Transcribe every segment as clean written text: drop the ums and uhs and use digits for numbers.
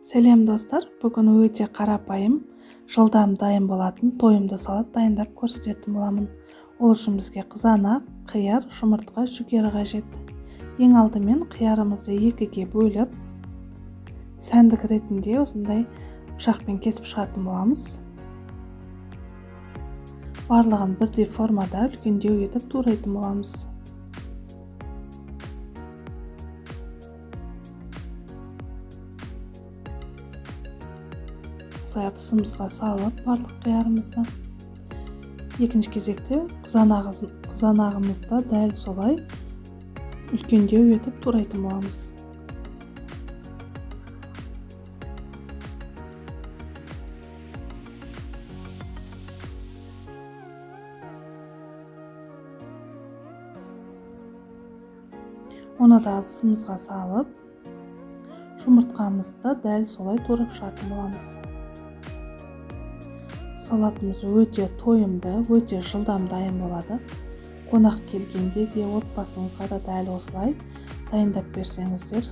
Сәлем достар, бүгін өте қарапайым, жылдам дайын болатын тойымды салат дайындап көрсететін боламын. Ол үшін бізге қызанақ, қияр, жұмыртқа, жүгері қажет. Ең алдымен қиярымызды екіге бөліп, сәндік ретінде осындай пышақпен кесіп шығатын боламыз. Барлығын бірдей формада үлкендеу етіп турайтын боламыз. Тысымызға салып барлық қиярымызды. Екінші кезекте қызанағымызды дәл солай үлкендеу етіп турайтын боламыз. Оны да тысымызға салып, жұмыртқамызды дәл солай турап шығатын боламыз. Салатымыз өте тойымды, өте жылдам дайын болады. Қонақ келгенде де, отбасыңызға да дәл осылай дайындап берсеңіздер,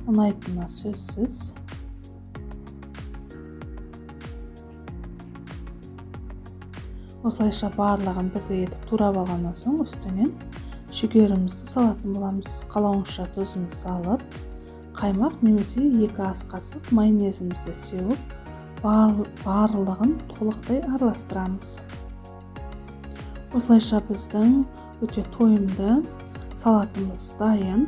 ұнайтыны сөзсіз. Осылайша барлығын бірдей етіп турап алғаннан соң үстінен жүгерімізді салатын боламыз. Қалауыңызша тұзымызды салып, қаймақ немесе 2 ас қасық майонезімізді сеуіп, барлығын толықтай араластырамыз. Осылайша біздің өте тойымды салатымыз дайын.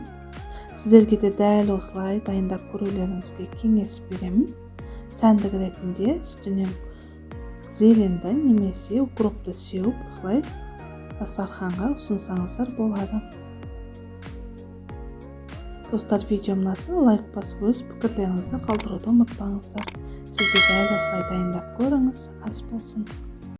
Сіздерге де дәл осылай дайындап көрулеріңізге кеңес беремін. Сәндік ретінде үстінен зеленді немесе укропты сеуіп, осылай дастарханға ұсынсаңыздар болады. Достар, видео ұнаса лайк басып, өз пікірлеріңізді қалдыруды ұмытпаңыздар. Сізде дәл осылай дайындап көріңіз, ас болсын.